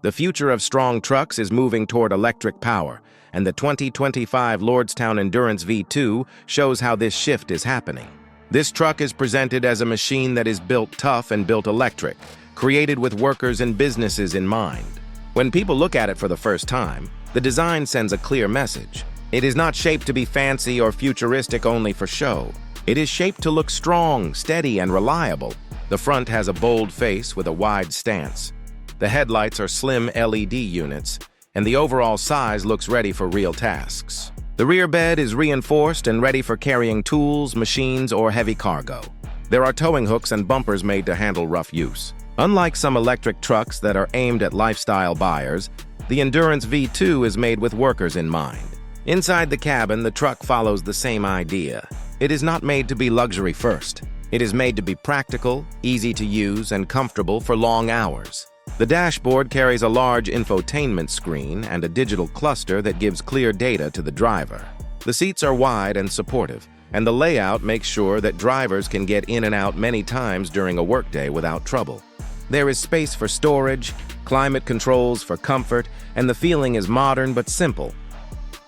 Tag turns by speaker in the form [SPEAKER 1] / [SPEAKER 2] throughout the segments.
[SPEAKER 1] The future of strong trucks is moving toward electric power, and the 2025 Lordstown Endurance V2 shows how this shift is happening. This truck is presented as a machine that is built tough and built electric, created with workers and businesses in mind. When people look at it for the first time, the design sends a clear message. It is not shaped to be fancy or futuristic only for show. It is shaped to look strong, steady, and reliable. The front has a bold face with a wide stance. The headlights are slim LED units, and the overall size looks ready for real tasks. The rear bed is reinforced and ready for carrying tools, machines, or heavy cargo. There are towing hooks and bumpers made to handle rough use. Unlike some electric trucks that are aimed at lifestyle buyers, the Endurance V2 is made with workers in mind. Inside the cabin, the truck follows the same idea. It is not made to be luxury first. It is made to be practical, easy to use, and comfortable for long hours. The dashboard carries a large infotainment screen and a digital cluster that gives clear data to the driver. The seats are wide and supportive, and the layout makes sure that drivers can get in and out many times during a workday without trouble. There is space for storage, climate controls for comfort, and the feeling is modern but simple.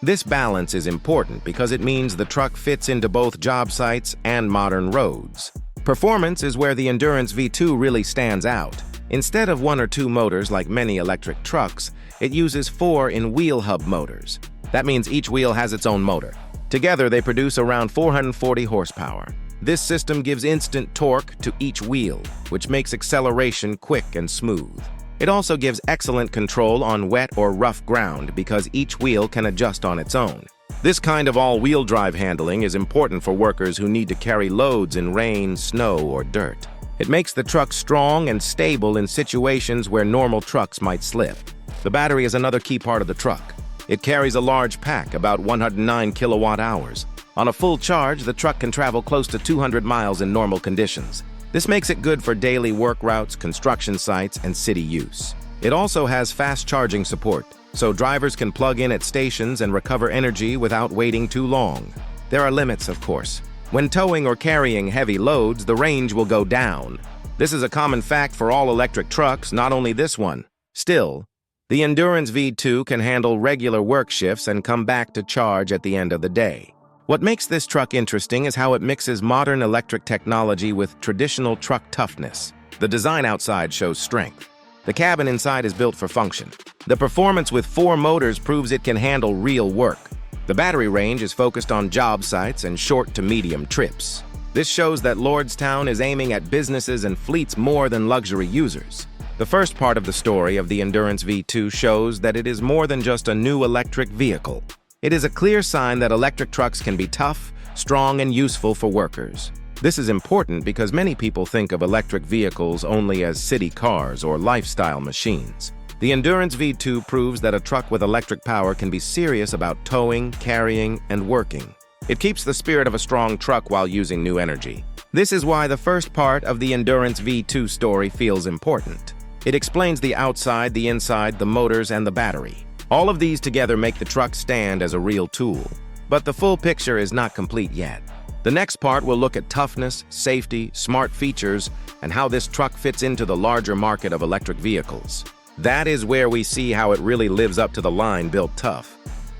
[SPEAKER 1] This balance is important because it means the truck fits into both job sites and modern roads. Performance is where the Endurance V2 really stands out. Instead of 1 or 2 motors like many electric trucks, it uses 4 in-wheel hub motors. That means each wheel has its own motor. Together, they produce around 440 horsepower. This system gives instant torque to each wheel, which makes acceleration quick and smooth. It also gives excellent control on wet or rough ground because each wheel can adjust on its own. This kind of all-wheel drive handling is important for workers who need to carry loads in rain, snow, or dirt. It makes the truck strong and stable in situations where normal trucks might slip. The battery is another key part of the truck. It carries a large pack, about 109 kilowatt hours. On a full charge, the truck can travel close to 200 miles in normal conditions. This makes it good for daily work routes, construction sites, and city use. It also has fast charging support, so drivers can plug in at stations and recover energy without waiting too long. There are limits, of course. When towing or carrying heavy loads, the range will go down. This is a common fact for all electric trucks, not only this one. Still, the Endurance V2 can handle regular work shifts and come back to charge at the end of the day. What makes this truck interesting is how it mixes modern electric technology with traditional truck toughness. The design outside shows strength. The cabin inside is built for function. The performance with 4 motors proves it can handle real work. The battery range is focused on job sites and short to medium trips. This shows that Lordstown is aiming at businesses and fleets more than luxury users. The first part of the story of the Endurance V2 shows that it is more than just a new electric vehicle. It is a clear sign that electric trucks can be tough, strong, and useful for workers. This is important because many people think of electric vehicles only as city cars or lifestyle machines. The Endurance V2 proves that a truck with electric power can be serious about towing, carrying, and working. It keeps the spirit of a strong truck while using new energy. This is why the first part of the Endurance V2 story feels important. It explains the outside, the inside, the motors, and the battery. All of these together make the truck stand as a real tool. But the full picture is not complete yet. The next part will look at toughness, safety, smart features, and how this truck fits into the larger market of electric vehicles. That is where we see how it really lives up to the line built tough,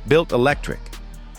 [SPEAKER 1] built electric.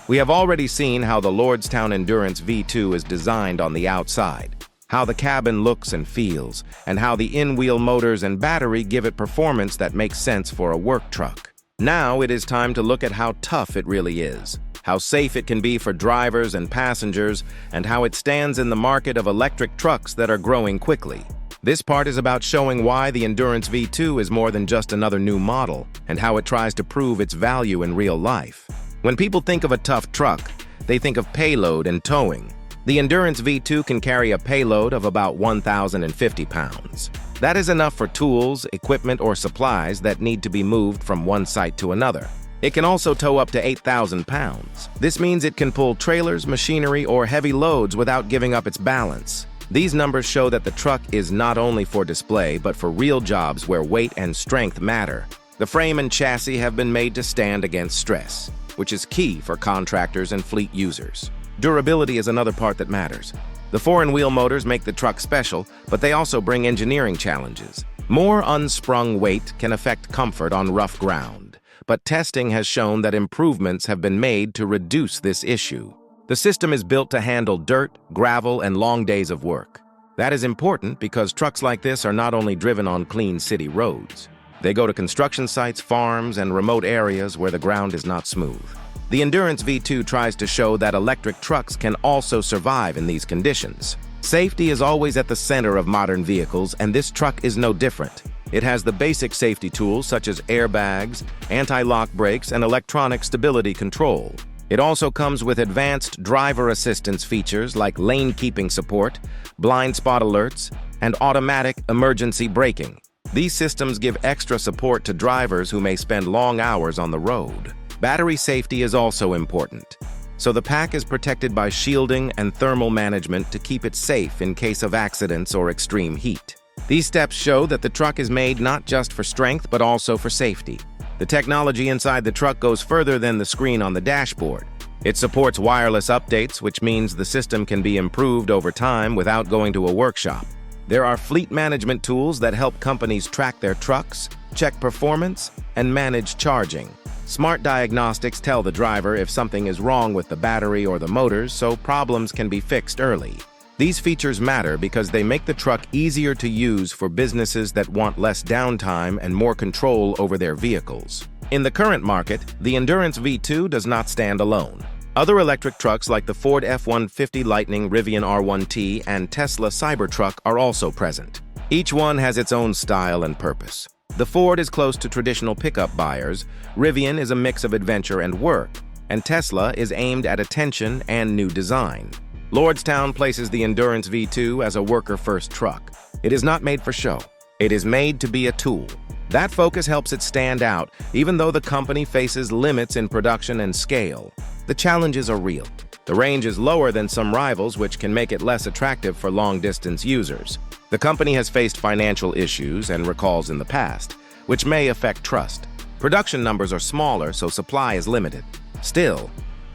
[SPEAKER 1] We have already seen how the Lordstown Endurance V2 is designed on the outside, how the cabin looks and feels, and how the in-wheel motors and battery give it performance that makes sense for a work truck. Now it is time to look at how tough it really is, how safe it can be for drivers and passengers, and how it stands in the market of electric trucks that are growing quickly. This part is about showing why the Endurance V2 is more than just another new model and how it tries to prove its value in real life. When people think of a tough truck, they think of payload and towing. The Endurance V2 can carry a payload of about 1,050 pounds. That is enough for tools, equipment, or supplies that need to be moved from one site to another. It can also tow up to 8,000 pounds. This means it can pull trailers, machinery, or heavy loads without giving up its balance. These numbers show that the truck is not only for display, but for real jobs where weight and strength matter. The frame and chassis have been made to stand against stress, which is key for contractors and fleet users. Durability is another part that matters. The 4 in-wheel motors make the truck special, but they also bring engineering challenges. More unsprung weight can affect comfort on rough ground, but testing has shown that improvements have been made to reduce this issue. The system is built to handle dirt, gravel, and long days of work. That is important because trucks like this are not only driven on clean city roads. They go to construction sites, farms, and remote areas where the ground is not smooth. The Endurance V2 tries to show that electric trucks can also survive in these conditions. Safety is always at the center of modern vehicles, and this truck is no different. It has the basic safety tools such as airbags, anti-lock brakes, and electronic stability control. It also comes with advanced driver assistance features like lane keeping support, blind spot alerts, and automatic emergency braking. These systems give extra support to drivers who may spend long hours on the road. Battery safety is also important, so the pack is protected by shielding and thermal management to keep it safe in case of accidents or extreme heat. These steps show that the truck is made not just for strength but also for safety. The technology inside the truck goes further than the screen on the dashboard. It supports wireless updates, which means the system can be improved over time without going to a workshop. There are fleet management tools that help companies track their trucks, check performance, and manage charging. Smart diagnostics tell the driver if something is wrong with the battery or the motors, so problems can be fixed early. These features matter because they make the truck easier to use for businesses that want less downtime and more control over their vehicles. In the current market, the Endurance V2 does not stand alone. Other electric trucks like the Ford F-150 Lightning, Rivian R1T, and Tesla Cybertruck are also present. Each one has its own style and purpose. The Ford is close to traditional pickup buyers, Rivian is a mix of adventure and work, and Tesla is aimed at attention and new design. Lordstown places the Endurance V2 as a worker-first truck. It is not made for show. It is made to be a tool. That focus helps it stand out, even though the company faces limits in production and scale. The challenges are real. The range is lower than some rivals, which can make it less attractive for long-distance users. The company has faced financial issues and recalls in the past, which may affect trust. Production numbers are smaller, so supply is limited. Still,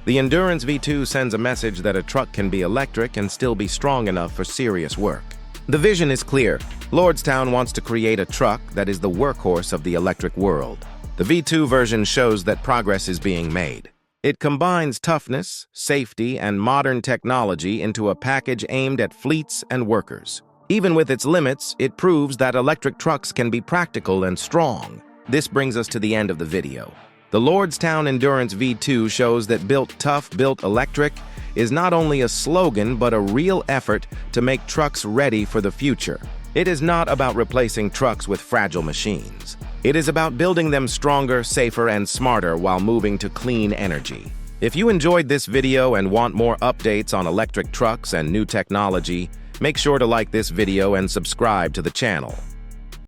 [SPEAKER 1] the Endurance V2 sends a message that a truck can be electric and still be strong enough for serious work. The vision is clear. Lordstown wants to create a truck that is the workhorse of the electric world. The V2 version shows that progress is being made. It combines toughness, safety, and modern technology into a package aimed at fleets and workers. Even with its limits, it proves that electric trucks can be practical and strong. This brings us to the end of the video. The Lordstown Endurance V2 shows that built tough, built electric is not only a slogan but a real effort to make trucks ready for the future. It is not about replacing trucks with fragile machines. It is about building them stronger, safer, and smarter while moving to clean energy. If you enjoyed this video and want more updates on electric trucks and new technology, make sure to like this video and subscribe to the channel.